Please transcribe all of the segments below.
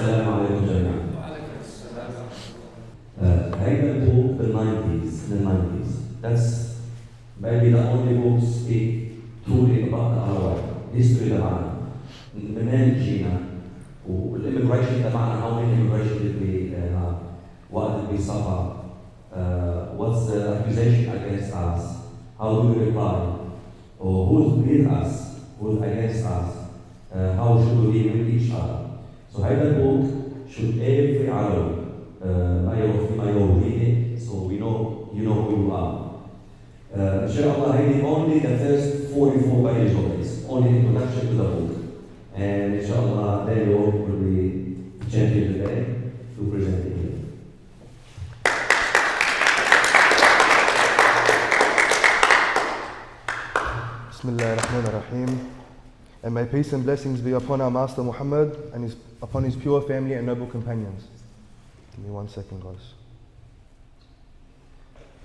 السلام عليكم جميعا. هيدا البوك in the 90s. That's maybe the only book speak truly about the Alawite history تبعنا. منين جينا والimmigration تبعنا how many immigration did we have? What did we suffer? What's the accusation against us? How do we reply? Or who's with us? Who's against us? How should we live with each other? So هيدا البوك should every Alawi read it, so we know you know who you are. Inshallah, reading only the first 44 pages of this, only introduction to the book. And inshallah, then you will be champion today to present it here. Bismillah ar-Rahman ar-Rahim. And may peace and blessings be upon our Master Muhammad and upon his pure family and noble companions. Give me 1 second, guys.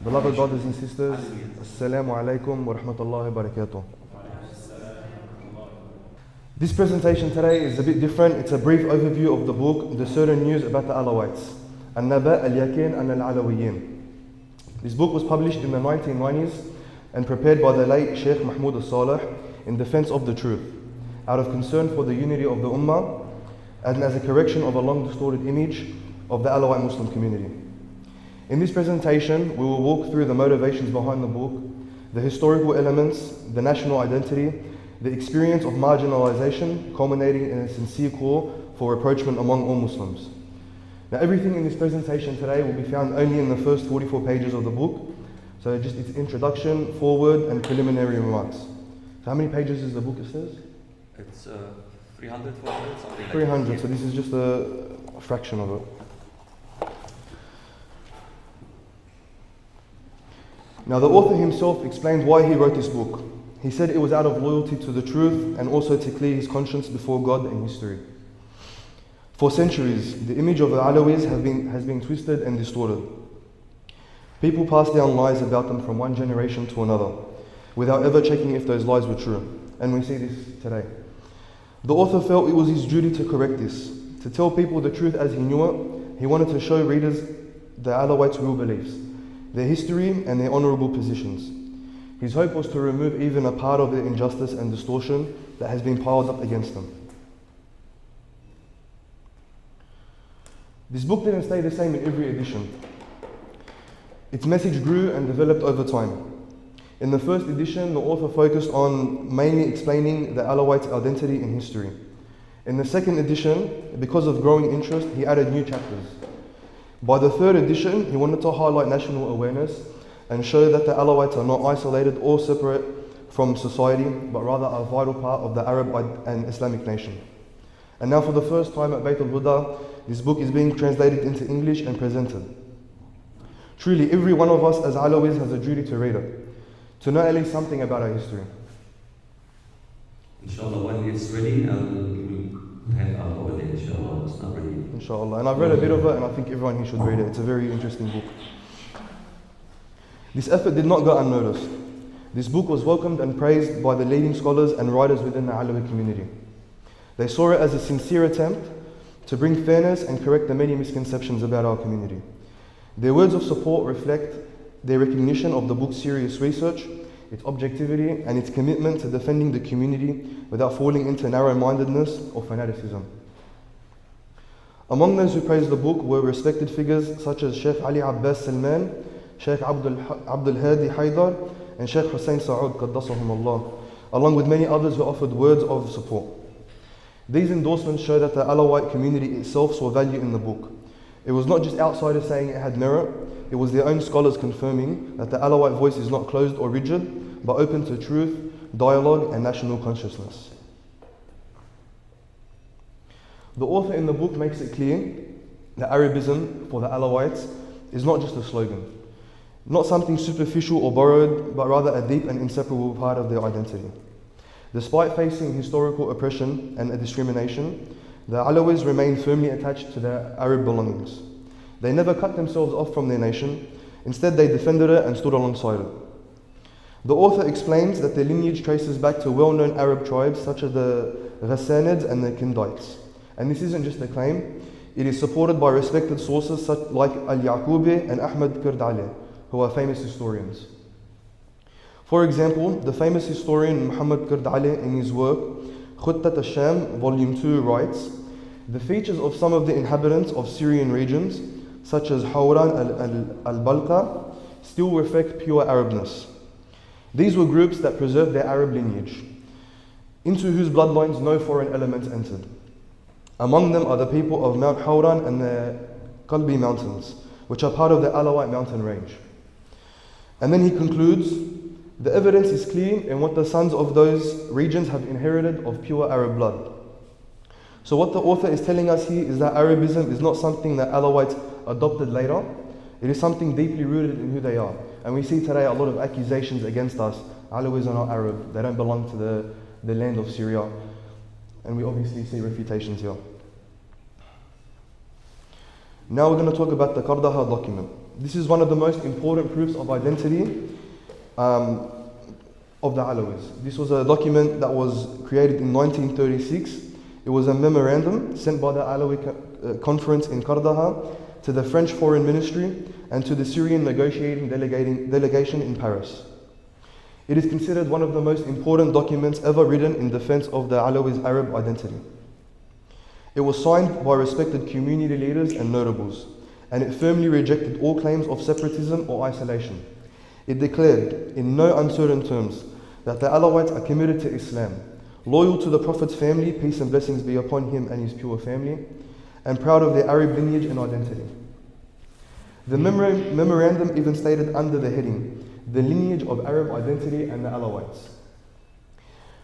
Beloved brothers and sisters, Assalamu alaikum wa rahmatullahi wa barakatuh. This presentation today is a bit different. It's a brief overview of the book, The Certain News About the Alawites, Al-Naba Al-Yaqīn ʿan al-ʿAlawiyyīn. This book was published in the 1990s and prepared by the late Sheikh Mahmoud Al-Saleh in defense of the truth, out of concern for the unity of the Ummah and as a correction of a long distorted image of the Alawite Muslim community. In this presentation, we will walk through the motivations behind the book, the historical elements, the national identity, the experience of marginalization, culminating in a sincere call for rapprochement among all Muslims. Now, everything in this presentation today will be found only in the first 44 pages of the book, so just its introduction, foreword, and preliminary remarks. So how many pages is the book, it says? It's 300, 400, something like 300, that. so this is just a fraction of it. Now, the author himself explains why he wrote this book. He said it was out of loyalty to the truth and also to clear his conscience before God and history. For centuries, the image of the Alawites has been twisted and distorted. People pass down lies about them from one generation to another, without ever checking if those lies were true. And we see this today. The author felt it was his duty to correct this, to tell people the truth as he knew it. He wanted to show readers the Alawites' real beliefs, their history and their honourable positions. His hope was to remove even a part of the injustice and distortion that has been piled up against them. This book didn't stay the same in every edition. Its message grew and developed over time. In the first edition, the author focused on mainly explaining the Alawites' identity and history. In the second edition, because of growing interest, he added new chapters. By the third edition, he wanted to highlight national awareness and show that the Alawites are not isolated or separate from society, but rather a vital part of the Arab and Islamic nation. And now for the first time at BaytulHuda, this book is being translated into English and presented. Truly, every one of us as Alawites has a duty to read it, to know at least something about our history. Inshallah, when it's ready, we'll have our over there, inshallah. It's not ready. Inshallah. And I've read a bit of it and I think everyone here should read it. It's a very interesting book. This effort did not go unnoticed. This book was welcomed and praised by the leading scholars and writers within the Alawi community. They saw it as a sincere attempt to bring fairness and correct the many misconceptions about our community. Their words of support reflect their recognition of the book's serious research, its objectivity, and its commitment to defending the community without falling into narrow-mindedness or fanaticism. Among those who praised the book were respected figures such as Sheikh Ali Abbas Sleiman, Sheikh Abdul Hadi Haidar, and Sheikh Hussein Saud Qaddasahum Allah, along with many others who offered words of support. These endorsements show that the Alawite community itself saw value in the book. It was not just outsiders saying it had merit, it was their own scholars confirming that the Alawite voice is not closed or rigid, but open to truth, dialogue, and national consciousness. The author in the book makes it clear that Arabism for the Alawites is not just a slogan, not something superficial or borrowed, but rather a deep and inseparable part of their identity. Despite facing historical oppression and discrimination, the Alawites remained firmly attached to their Arab belongings. They never cut themselves off from their nation, instead they defended it and stood alongside it. The author explains that their lineage traces back to well-known Arab tribes such as the Ghassanids and the Kindites, And this isn't just a claim, it is supported by respected sources such like Al-Yaqūbi and Ahmad Qardali, who are famous historians. For example, the famous historian Muhammad Qardali in his work Khuttat al-Sham, Volume 2, writes, "The features of some of the inhabitants of Syrian regions, such as Hawran al-Balqa, still reflect pure Arabness. These were groups that preserved their Arab lineage, into whose bloodlines no foreign elements entered. Among them are the people of Mount Hawran and the Qalbi mountains, which are part of the Alawite mountain range." And then he concludes, "The evidence is clear in what the sons of those regions have inherited of pure Arab blood." So what the author is telling us here is that Arabism is not something that Alawites adopted later. It is something deeply rooted in who they are. And we see today a lot of accusations against us. Alawites are not Arab. They don't belong to the land of Syria. And we obviously see refutations here. Now we're going to talk about the Qardaha Document. This is one of the most important proofs of identity of the Alawites. This was a document that was created in 1936. It was a memorandum sent by the Alawi conference in Qardaha to the French Foreign Ministry and to the Syrian negotiating delegation in Paris. It is considered one of the most important documents ever written in defense of the Alawites' Arab identity. It was signed by respected community leaders and notables, and it firmly rejected all claims of separatism or isolation. It declared, in no uncertain terms, that the Alawites are committed to Islam, loyal to the Prophet's family, peace and blessings be upon him and his pure family, and proud of their Arab lineage and identity. The memorandum even stated under the heading, "The lineage of Arab identity and the Alawites."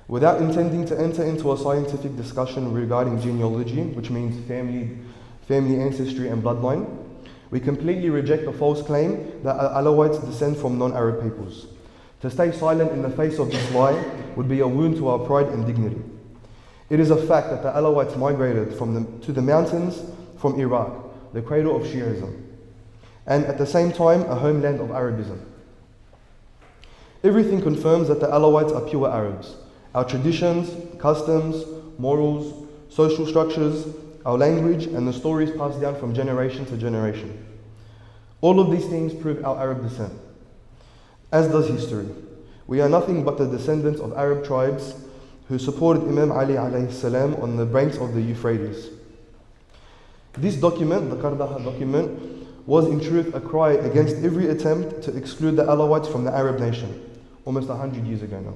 Without intending to enter into a scientific discussion regarding genealogy, which means family ancestry and bloodline, we completely reject the false claim that Alawites descend from non-Arab peoples. To stay silent in the face of this lie would be a wound to our pride and dignity. It is a fact that the Alawites migrated to the mountains from Iraq, the cradle of Shiism, and at the same time a homeland of Arabism. Everything confirms that the Alawites are pure Arabs. Our traditions, customs, morals, social structures, our language, and the stories passed down from generation to generation. All of these things prove our Arab descent, as does history. We are nothing but the descendants of Arab tribes who supported Imam Ali alayhi salam on the banks of the Euphrates. This document, the Qardaha Document, was in truth a cry against every attempt to exclude the Alawites from the Arab nation, almost 100 years ago now.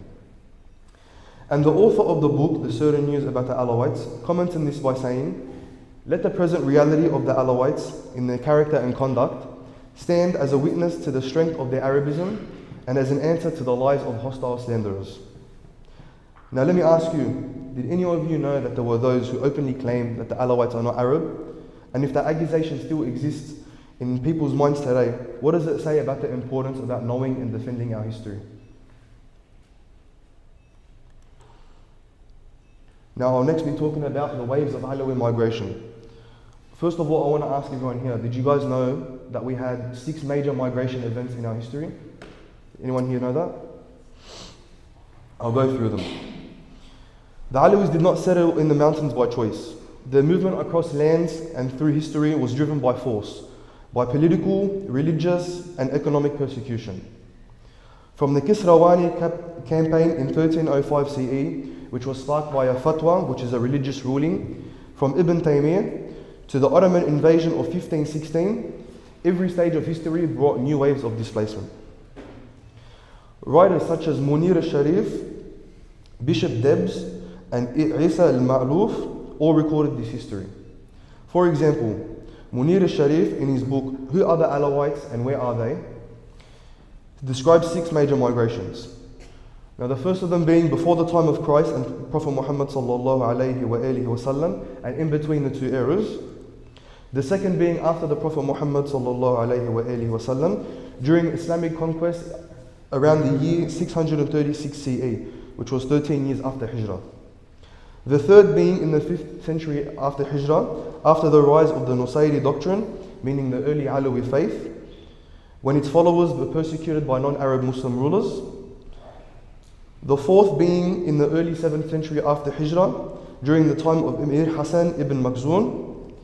And the author of the book, The Certain News About the Alawites, comments on this by saying, "Let the present reality of the Alawites in their character and conduct stand as a witness to the strength of their Arabism and as an answer to the lies of hostile slanderers." Now let me ask you, did any of you know that there were those who openly claim that the Alawites are not Arab? And if that accusation still exists in people's minds today, what does it say about the importance about knowing and defending our history? Now I'll next be talking about the waves of Alawi migration. First of all, I want to ask everyone here, did you guys know that we had 6 major migration events in our history? Anyone here know that? I'll go through them. The Alawites did not settle in the mountains by choice. Their movement across lands and through history was driven by force, by political, religious, and economic persecution. From the Kisrawani campaign in 1305 CE, which was sparked by a fatwa, which is a religious ruling, from Ibn Taymiyyah, to the Ottoman invasion of 1516, every stage of history brought new waves of displacement. Writers such as Munir al-Sharif, Bishop Debs, and Isa al-Ma'luf all recorded this history. For example, Munir al-Sharif in his book, Who Are the Alawites and Where Are They?, describes 6 major migrations. Now the first of them being before the time of Christ and Prophet Muhammad sallallahu alayhi wa alihi wasallam, and in between the 2 eras. The second being after the Prophet Muhammad sallallahu alayhi wa alihi wasallam, during Islamic conquest around the year 636 CE, which was 13 years after Hijrah. The third being in the 5th century after Hijrah, after the rise of the Nusayri doctrine, meaning the early Alawi faith, when its followers were persecuted by non-Arab Muslim rulers. The fourth being in the early 7th century after Hijrah, during the time of Emir Hassan ibn Makhzun.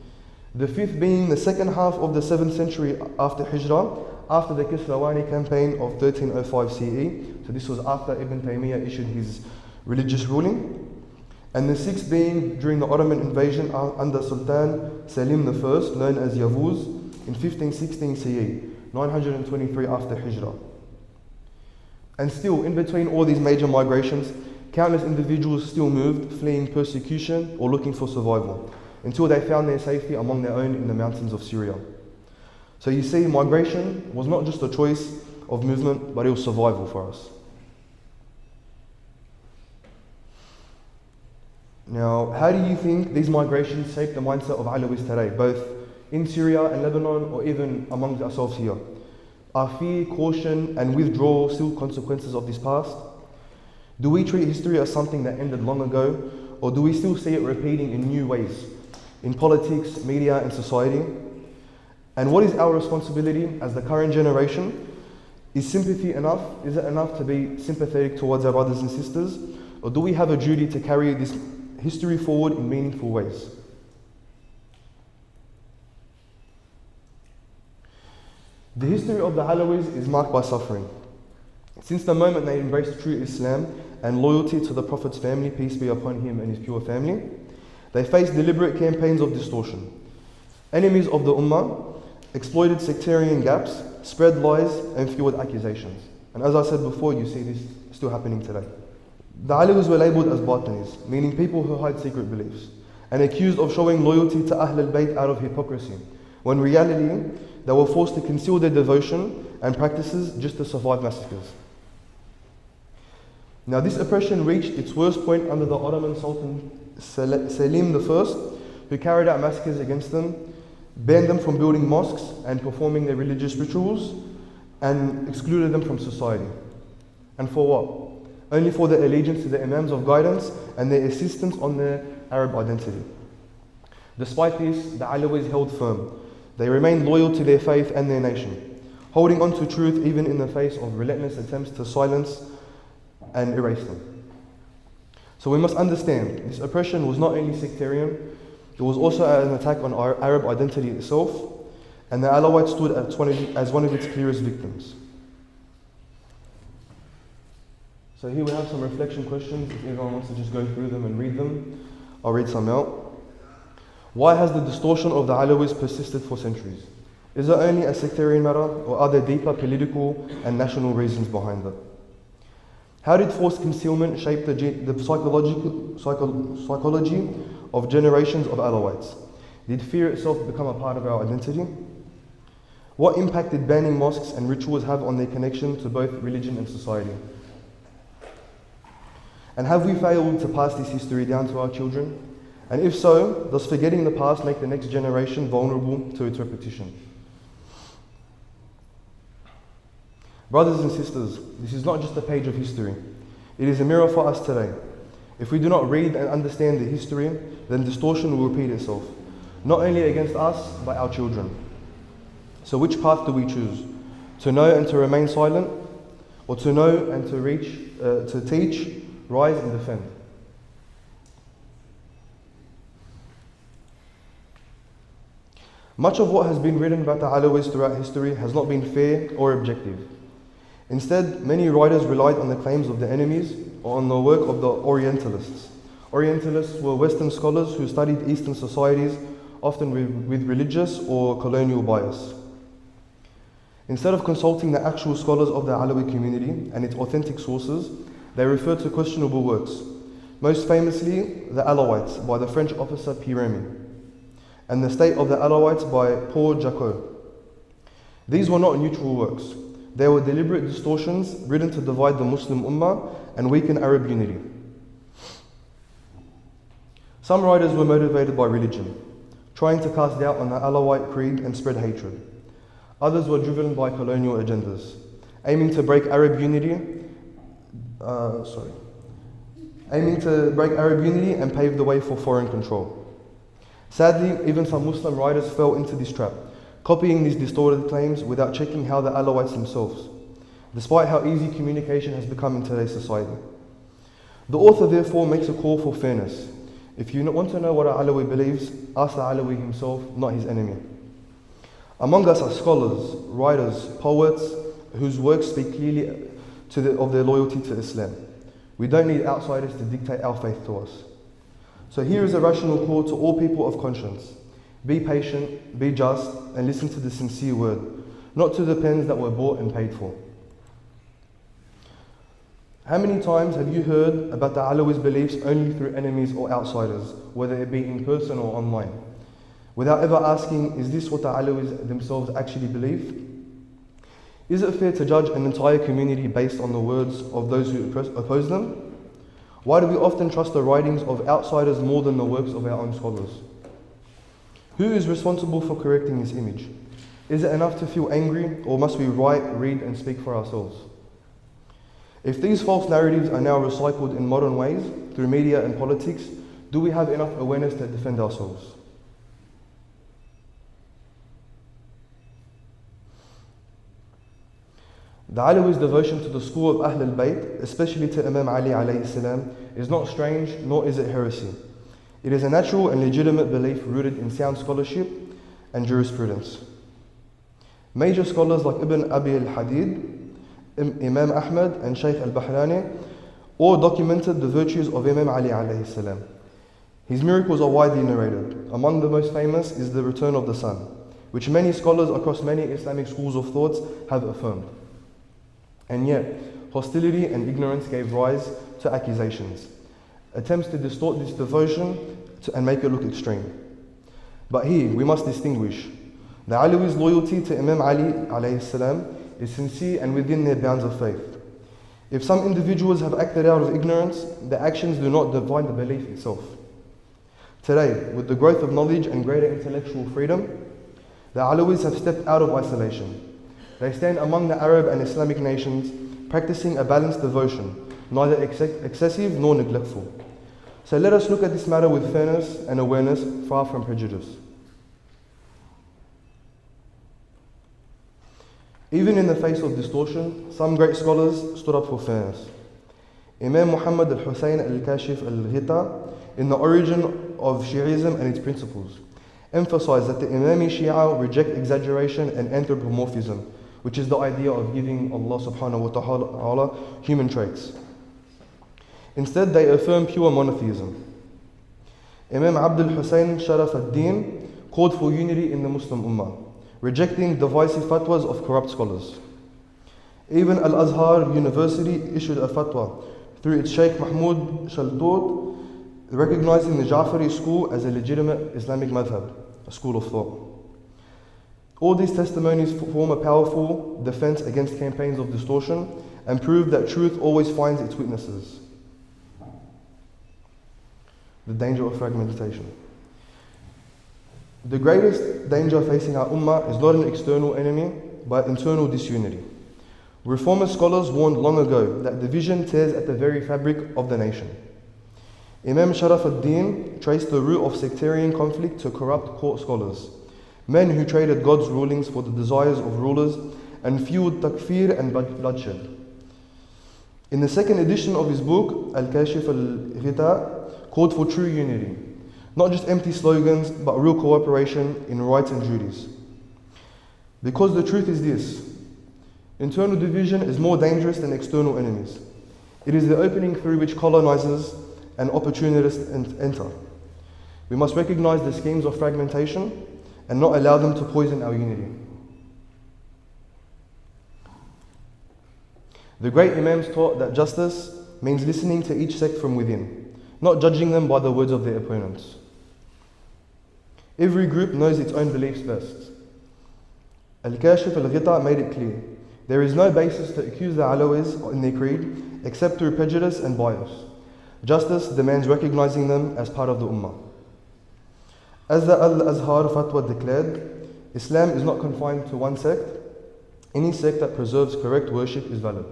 The fifth being the second half of the 7th century after Hijrah, after the Kisrawani campaign of 1305 CE. So this was after Ibn Taymiyyah issued his religious ruling. And the sixth being during the Ottoman invasion under Sultan Selim I, known as Yavuz, in 1516 CE, 923 after Hijrah. And still, in between all these major migrations, countless individuals still moved, fleeing persecution or looking for survival, until they found their safety among their own in the mountains of Syria. So you see, migration was not just a choice of movement, but it was survival for us. Now, how do you think these migrations shaped the mindset of Alawites today, both in Syria and Lebanon, or even among ourselves here? Are fear, caution, and withdrawal still consequences of this past? Do we treat history as something that ended long ago, or do we still see it repeating in new ways, in politics, media, and society? And what is our responsibility as the current generation? Is sympathy enough? Is it enough to be sympathetic towards our brothers and sisters? Or do we have a duty to carry this history forward in meaningful ways? The history of the Alawites is marked by suffering. Since the moment they embraced true Islam and loyalty to the Prophet's family, peace be upon him and his pure family, they faced deliberate campaigns of distortion. Enemies of the Ummah exploited sectarian gaps, spread lies, and fueled accusations. And as I said before, you see this still happening today. The Alawites were labelled as Batinis, meaning people who hide secret beliefs, and accused of showing loyalty to Ahl al-Bayt out of hypocrisy, when in reality, they were forced to conceal their devotion and practices just to survive massacres. Now, this oppression reached its worst point under the Ottoman Sultan Selim I, who carried out massacres against them, banned them from building mosques and performing their religious rituals, and excluded them from society. And for what? Only for their allegiance to the Imams of guidance and their insistence on their Arab identity. Despite this, the Alawites held firm. They remained loyal to their faith and their nation, holding on to truth even in the face of relentless attempts to silence and erase them. So we must understand, this oppression was not only sectarian, it was also an attack on our Arab identity itself, and the Alawites stood as one of its clearest victims. So here we have some reflection questions. If anyone wants to just go through them and read them, I'll read some out. Why has the distortion of the Alawites persisted for centuries? Is it only a sectarian matter, or are there deeper political and national reasons behind it? How did forced concealment shape the psychology of generations of Alawites? Did fear itself become a part of our identity? What impact did banning mosques and rituals have on their connection to both religion and society? And have we failed to pass this history down to our children? And if so, does forgetting the past make the next generation vulnerable to its repetition? Brothers and sisters, this is not just a page of history. It is a mirror for us today. If we do not read and understand the history, then distortion will repeat itself, not only against us, but our children. So which path do we choose? To know and to remain silent, or to know and to teach, rise and defend? Much of what has been written about the Alawites throughout history has not been fair or objective. Instead, many writers relied on the claims of the enemies or on the work of the Orientalists. Orientalists were Western scholars who studied Eastern societies, often with religious or colonial bias. Instead of consulting the actual scholars of the Alawi community and its authentic sources, they referred to questionable works, most famously the Alawites by the French officer Piremi, and the State of the Alawites by Paul Jacot. These were not neutral works. They were deliberate distortions written to divide the Muslim Ummah and weaken Arab unity. Some writers were motivated by religion, trying to cast doubt on the Alawite creed and spread hatred. Others were driven by colonial agendas, aiming to break Arab unity and pave the way for foreign control. Sadly, even some Muslim writers fell into this trap, copying these distorted claims without checking how the Alawites themselves, despite how easy communication has become in today's society. The author therefore makes a call for fairness, If you want to know what an Alawi believes, ask the Alawi himself, not his enemy. Among us are scholars, writers, poets, whose works speak clearly of their loyalty to Islam. We don't need outsiders to dictate our faith to us. So here is a rational call to all people of conscience. Be patient, be just, and listen to the sincere word, not to the pens that were bought and paid for. How many times have you heard about the Alawi's beliefs only through enemies or outsiders, whether it be in person or online, without ever asking, is this what the Alawis themselves actually believe? Is it fair to judge an entire community based on the words of those who oppose them? Why do we often trust the writings of outsiders more than the works of our own scholars? Who is responsible for correcting this image? Is it enough to feel angry, or must we write, read, and speak for ourselves? If these false narratives are now recycled in modern ways, through media and politics, do we have enough awareness to defend ourselves? The Alawi's devotion to the school of Ahl al-Bayt, especially to Imam Ali alayhi salam, is not strange, nor is it heresy. It is a natural and legitimate belief rooted in sound scholarship and jurisprudence. Major scholars like Ibn Abi al-Hadid, Imam Ahmad and Sheikh al-Bahrani all documented the virtues of Imam Ali alayhi salam. His miracles are widely narrated. Among the most famous is the return of the sun, which many scholars across many Islamic schools of thoughts have affirmed. And yet, hostility and ignorance gave rise to accusations, attempts to distort this devotion and make it look extreme. But here, we must distinguish. The Alawi's loyalty to Imam Ali alayhi salam is sincere and within their bounds of faith. If some individuals have acted out of ignorance, their actions do not divide the belief itself. Today, with the growth of knowledge and greater intellectual freedom, the Alawis have stepped out of isolation. They stand among the Arab and Islamic nations, practicing a balanced devotion, neither excessive nor neglectful. So let us look at this matter with fairness and awareness, far from prejudice. Even in the face of distortion, some great scholars stood up for fairness. Imam Muhammad Al-Husayn Al-Kashif Al-Ghita, in The Origin of Shi'ism and Its Principles, emphasized that the Imami Shia reject exaggeration and anthropomorphism, which is the idea of giving Allah subhanahu wa ta'ala human traits. Instead, they affirm pure monotheism. Imam Abdul Hussein Sharaf ad-Din called for unity in the Muslim Ummah, rejecting divisive fatwas of corrupt scholars. Even Al-Azhar University issued a fatwa through its Sheikh Mahmoud Al-Saleh, recognizing the Ja'fari school as a legitimate Islamic madhab, a school of thought. All these testimonies form a powerful defense against campaigns of distortion and prove that truth always finds its witnesses. The danger of fragmentation. The greatest danger facing our ummah is not an external enemy, but internal disunity. Reformist scholars warned long ago that division tears at the very fabric of the nation. Imam Sharaf ad-Din traced the root of sectarian conflict to corrupt court scholars, men who traded God's rulings for the desires of rulers and fueled takfir and bloodshed. In the second edition of his book, Al-Kashif Al-Ghita called for true unity, not just empty slogans, but real cooperation in rights and duties. Because the truth is this: internal division is more dangerous than external enemies. It is the opening through which colonizers and opportunists enter. We must recognize the schemes of fragmentation and not allow them to poison our unity. The great Imams taught that justice means listening to each sect from within, not judging them by the words of their opponents. Every group knows its own beliefs best. Al-Kashif Al-Ghita made it clear: there is no basis to accuse the Alawis in their creed except through prejudice and bias. Justice demands recognizing them as part of the Ummah. As the Al-Azhar fatwa declared, Islam is not confined to one sect. Any sect that preserves correct worship is valid.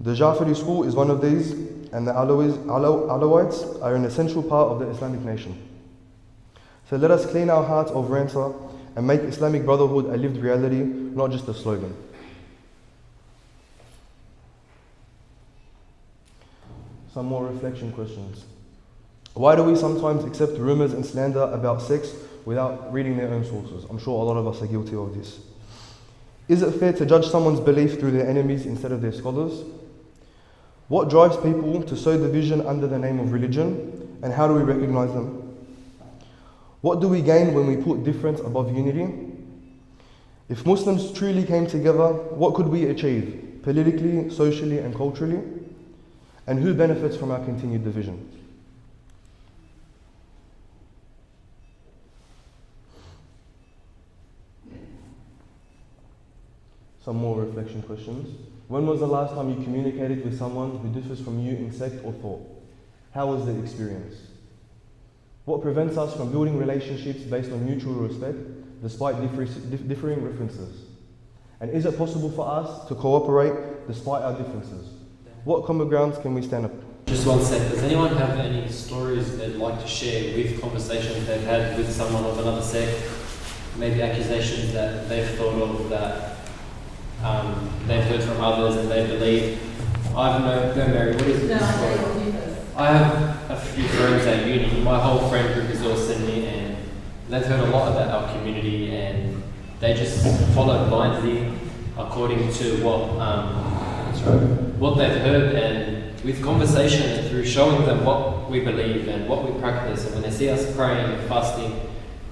The Ja'fari school is one of these, and the Alawites are an essential part of the Islamic nation. So let us clean our hearts of rancor and make Islamic brotherhood a lived reality, not just a slogan. Some more reflection questions. Why do we sometimes accept rumors and slander about sects without reading their own sources? I'm sure a lot of us are guilty of this. Is it fair to judge someone's belief through their enemies instead of their scholars? What drives people to sow division under the name of religion, and how do we recognize them? What do we gain when we put difference above unity? If Muslims truly came together, what could we achieve politically, socially, and culturally? And who benefits from our continued division? Some more reflection questions. When was the last time you communicated with someone who differs from you in sect or thought? How was the experience? What prevents us from building relationships based on mutual respect despite differing references? And is it possible for us to cooperate despite our differences? What common grounds can we stand up? Just one sec, does anyone have any stories they'd like to share with conversations they've had with someone of another sect? Maybe accusations that they've thought of that they've heard from others and they believe. I have no Mary, what is it? I have a few friends at uni. My whole friend group is all Sunni, and they've heard a lot about our community, and they just follow blindly according to what they've heard. And with conversation and through showing them what we believe and what we practice, and when they see us praying and fasting,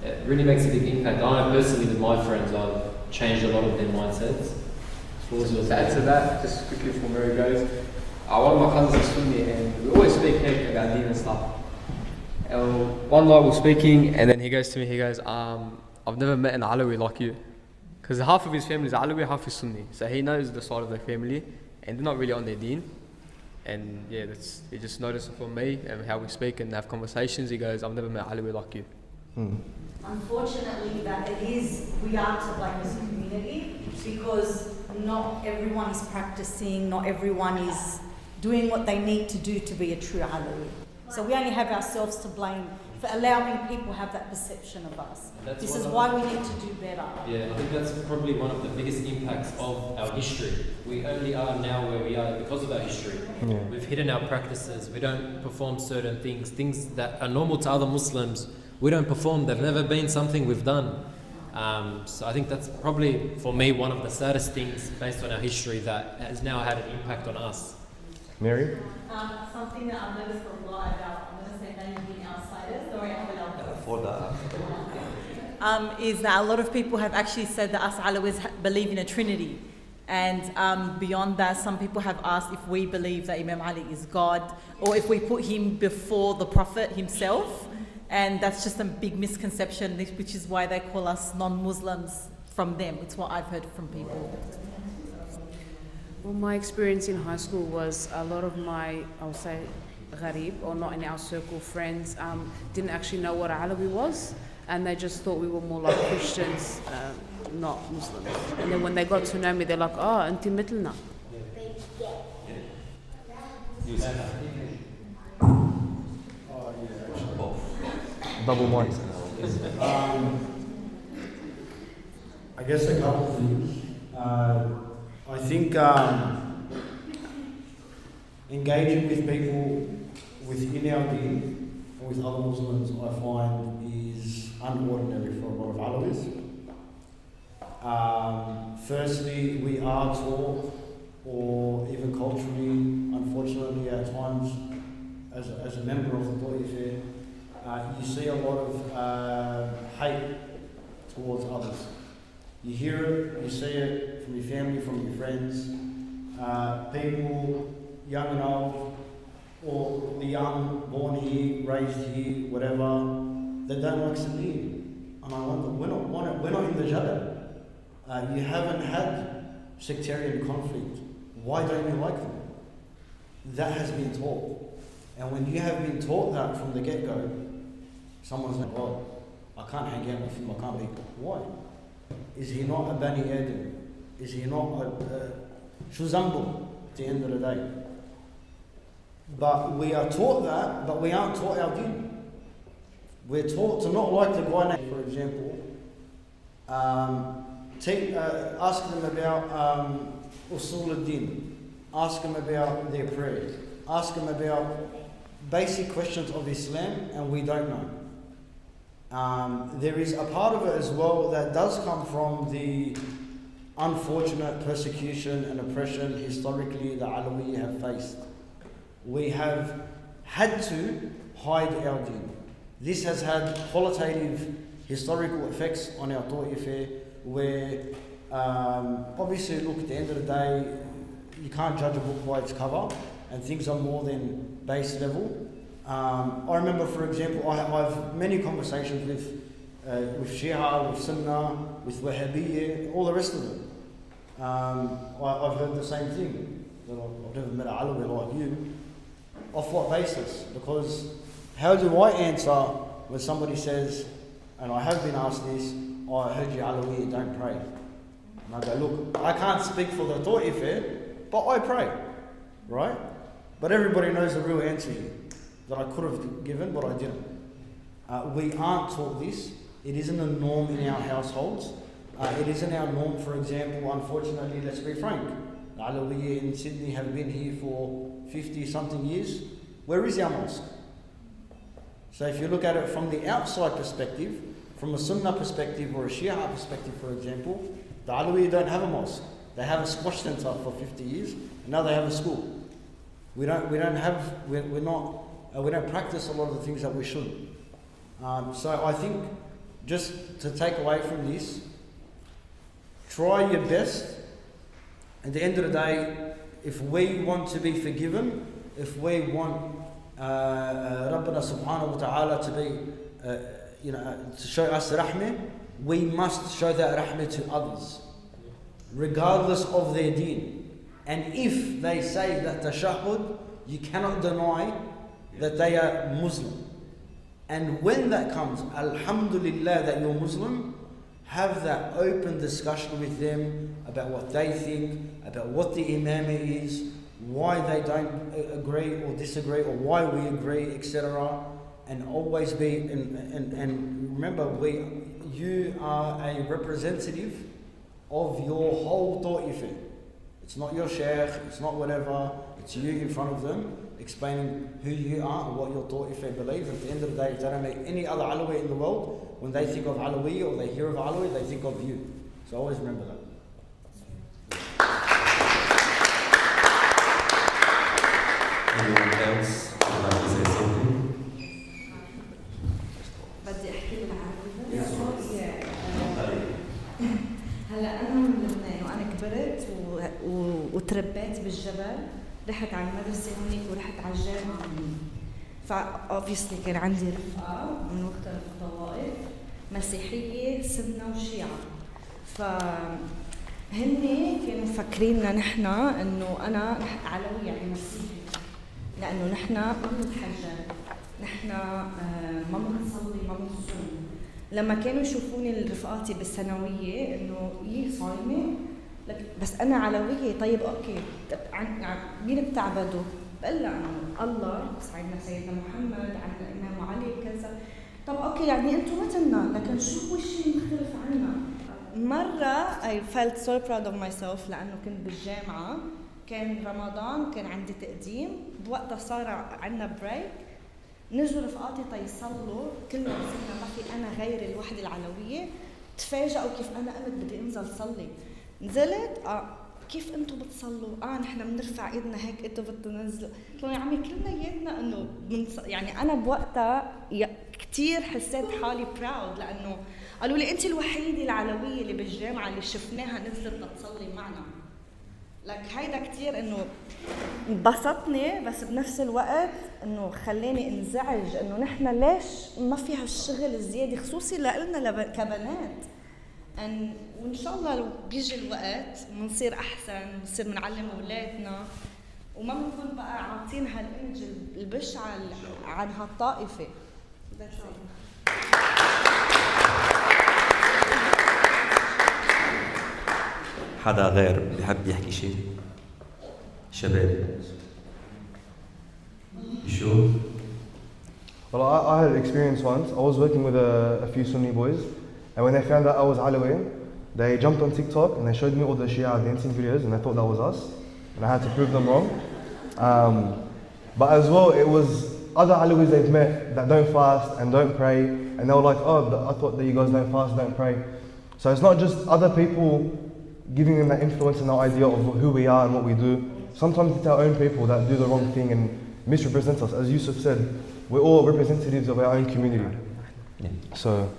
it really makes a big impact. I know personally with my friends, I've changed a lot of their mindsets. To add to that, just quickly before Mary goes, one of my cousins is Sunni, and we always speak about deen and stuff. And one night we were speaking, and then he goes to me, I've never met an Alawi like you. Because half of his family is Alawi, half is Sunni. So he knows the side of their family, and they're not really on their deen. And yeah, he just noticed it from me and how we speak and have conversations. He goes, I've never met Alawi like you. Unfortunately, we are to blame as a community, because not everyone is practicing, not everyone is doing what they need to do to be a true Alawi. So we only have ourselves to blame for allowing people to have that perception of us. This is why we need to do better. Yeah, I think that's probably one of the biggest impacts of our history. We only are now where we are because of our history. Yeah. We've hidden our practices. We don't perform certain things that are normal to other Muslims. We don't perform. They've never been something we've done. So I think that's probably, for me, one of the saddest things based on our history that has now had an impact on us. Mary? Something that I've noticed a lot about, I'm going to say maybe being outsiders, sorry, I have is that a lot of people have actually said that us Alawites believe in a Trinity. And beyond that, some people have asked if we believe that Imam Ali is God, or if we put him before the Prophet himself. And that's just a big misconception, which is why they call us non-Muslims from them. It's what I've heard from people. Well, my experience in high school was a lot of my, I would say, gharib, or not in our circle, friends, didn't actually know what Alawi was, and they just thought we were more like Christians, not Muslims. And then when they got to know me, they're like, oh, anti mithlna. Double mic. I guess a couple of things. I think engaging with people within our deen or with other Muslims, I find is unordinary for a lot of Alawites. Firstly, we are taught, or even culturally, unfortunately at times, as a member of the Ta'ifah, you see a lot of hate towards others. You hear it, you see it from your family, from your friends, people, young and old, or the young, born here, raised here, whatever, they don't like Sunni. And I wonder, we're not in the Jada. You haven't had sectarian conflict. Why don't you like them? That has been taught. And when you have been taught that from the get-go, someone's like, oh, I can't hang out with him, I can't be. Why? Is he not a Bani Adam? Is he not a Shuzambu at the end of the day? But we are taught that, but we aren't taught our deen. We're taught to not like the guy, for example. Ask them about Usul al-Din. Ask them about their prayers. Ask them about basic questions of Islam and we don't know. There is a part of it as well that does come from the unfortunate persecution and oppression historically the Alawites have faced. We have had to hide our deen. This has had qualitative historical effects on our Ta'ifa where obviously look, at the end of the day you can't judge a book by its cover and things are more than base level. I remember, for example, I have many conversations with Shia, with Sunnah, with Wahhabiyya, all the rest of them. I've heard the same thing. I've never met an Alawi like you. Off what basis? Because how do I answer when somebody says, and I have been asked this, oh, I heard you Alawi, don't pray. And I go, look, I can't speak for the Ta'ifa, but I pray, right? But everybody knows the real answer here, that I could have given, but I didn't. We aren't taught this. It isn't a norm in our households. It isn't our norm, for example, unfortunately, let's be frank. The Alawites in Sydney have been here for 50 something years. Where is our mosque? So if you look at it from the outside perspective, from a Sunnah perspective or a Shia perspective, for example, the Alawites don't have a mosque. They have a squash centre for 50 years, and now they have a school. We don't practice a lot of the things that we should. So I think just to take away from this, try your best. At the end of the day, if we want to be forgiven, if we want Rabbana subhanahu wa ta'ala to be, to show us rahmah, we must show that rahmah to others, regardless of their deen. And if they say that tashahhud, you cannot deny that they are Muslim. And when that comes, alhamdulillah that you're Muslim, have that open discussion with them about what they think, about what the Imam is, why they don't agree or disagree, or why we agree, etc. And always be, and remember, you are a representative of your whole Ta'ifa. It's not your sheikh, it's not whatever, it's you in front of them, explaining who you are and what your Ta'ifa believes. At the end of the day, if they don't make any other Alawi in the world, when they think of Alawi or they hear of Alawi, they think of you. So always remember that. Anyone else would like to say something? بدي احكي لك هلا انا من لبنان وانا كبرت وتربيت بالجبل، رحت على المدرسه هونيك ورحت على الجامعه هونيك. فاوبسلي كان عندي رفقه من مختلف الطوائف، مسيحيه سنه وشيعه. فهن كانوا مفكريننا نحن انه انا علوي يعني مسيحي، لانه نحن ما بنتحجب، نحن ما بنصلي، ما بنصوم. لما كانوا يشوفوني رفقاتي بالثانويه انه صايمه، بس انا علويه، طيب اوكي مين بتعبدوا؟ بقول لها الله، سيدنا سيدنا محمد، عندنا امام علي كذا. طب اوكي يعني انتم مثلنا، لكن شو هو الشيء المختلف عنا؟ مره I felt so proud of myself لانه كنت بالجامعه، كان رمضان، كان عندي تقديم، بوقتها صار عندنا بريك، نجوا رفقاتي يصلوا، كلنا نزلنا، ما في انا غير الوحده العلويه. تفاجئوا كيف انا قمت بدي انزل صلي. نزلت كيف انتم بتصلوا؟ نحن بنرفع ايدنا هيك، انتم بدكم تنزلوا. قلت لهم يا عمي كلياتنا انه يعني انا بوقتها كثير حسيت حالي براود، لانه قالوا لي انت الوحيده العلويه اللي بالجامعه اللي شفناها نزلت تصلي معنا. لك هيدا كثير انه انبسطني، بس بنفس الوقت انه خلاني انزعج انه نحن ليش ما في هالشغل الزياده، خصوصي لنا كبنات. وان شاء الله لو بيجي الوقت بنصير احسن، بنصير بنعلم اولادنا وما بنكون بقى عاطين هالايمج البشعه عن هالطائفه. حدا غير بحب يحكي شيء؟ شباب شو؟ Well, I had an experience once. I was working with a few Sunni boys, and when they found out I was Alawi, they jumped on TikTok and they showed me all the Shia dancing videos, and they thought that was us, and I had to prove them wrong. But as well, it was other Alawites they've met that don't fast and don't pray, and they were like, oh, I thought that you guys don't fast, don't pray. So it's not just other people giving them that influence and that idea of who we are and what we do. Sometimes it's our own people that do the wrong thing and misrepresent us. As Yusuf said, we're all representatives of our own community. So,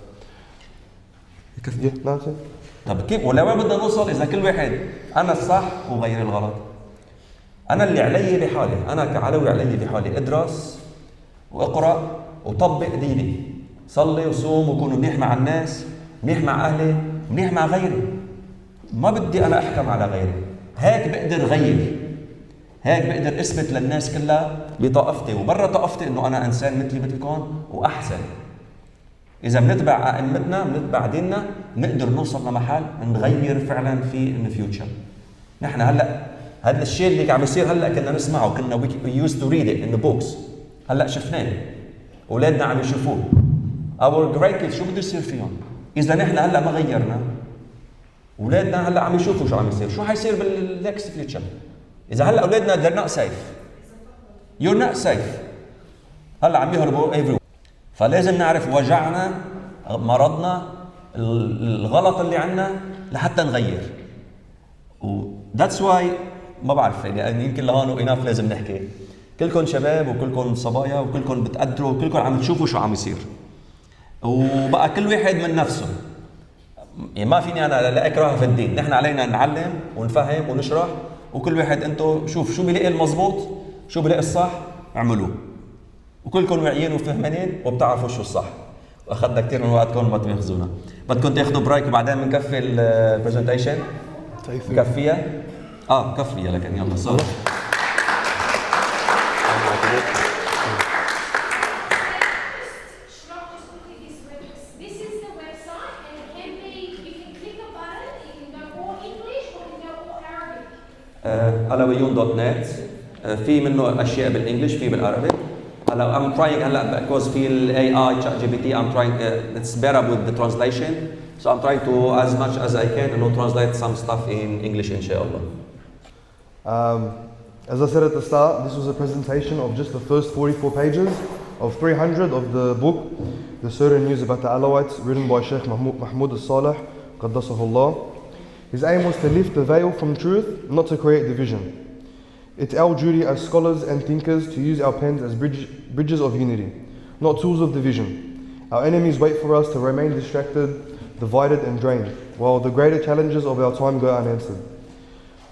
yeah, that's it. طب كيف ولوين بدنا نوصل اذا كل واحد انا الصح وغيري الغلط؟ انا اللي علي بحالي، انا كعلوي علي بحالي ادرس واقرا وطبق ديني، صلي وصوم وكون منيح مع الناس، منيح مع اهلي، منيح مع غيري. ما بدي انا احكم على غيري، هيك بقدر غير، هيك بقدر اثبت للناس كلها بطائفتي وبرا طائفتي انه انا انسان مثلكم واحسن. إذا بنتبع أئمتنا بنتبع ديننا نقدر نوصل لمحل نغير فعلا في الفيوتشر. نحن هلا هذا الشيء اللي عم يصير هلا كنا نسمعه، كنا we used to read it in the books. هلا شفناه، أولادنا عم يشوفوه. Our great kids شو بده يصير فيهم؟ إذا نحن هلا ما غيرنا، أولادنا هلا عم يشوفوا شو عم يصير، شو حيصير بالنكست فيوتشر؟ إذا هلا أولادنا they're not safe. You're not safe. هلا عم يهربوا everywhere. فلازم نعرف وجعنا، مرضنا، الغلط اللي عنا لحتى نغير. و that's why ما بعرف يعني يمكن لهون وإناف لازم نحكي. كلكم شباب وكلكم صبايا وكلكم بتقدروا وكلكم عم تشوفوا شو عم يصير. وبقى كل واحد من نفسه. يعني ما فيني أنا لا إكراه في الدين، نحن علينا نعلم ونفهم ونشرح وكل واحد أنتو شوف شو بيلاقي المضبوط، شو بيلاقي الصح، اعملوه. وكلكم واعيين وفهمانين وبتعرفوا شو الصح. واخذنا كثير من وقتكم ما تاخذونا. بدكم تاخذوا بريك وبعدين بنكفي البرزنتيشن؟ مكفيها؟ كفيها لكن يلا صار. Alawiyyun.net في منه اشياء بالانجلش في بالعربي. هلا I'm trying هلا because في ال AI ChatGPT I'm trying it's better with the translation, so I'm trying to as much as I can translate some stuff in English inshallah. As I said at the start, this was a presentation of just the first 44 pages of 300 of the book, The Certain News About the Alawites, written by Sheikh Mahmoud Al-Saleh, Qardaha. His aim was to lift the veil from truth, not to create division. It's our duty as scholars and thinkers to use our pens as bridges of unity, not tools of division. Our enemies wait for us to remain distracted, divided and drained, while the greater challenges of our time go unanswered.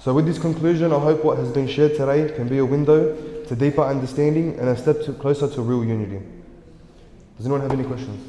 So with this conclusion, I hope what has been shared today can be a window to deeper understanding and a step closer to real unity. Does anyone have any questions?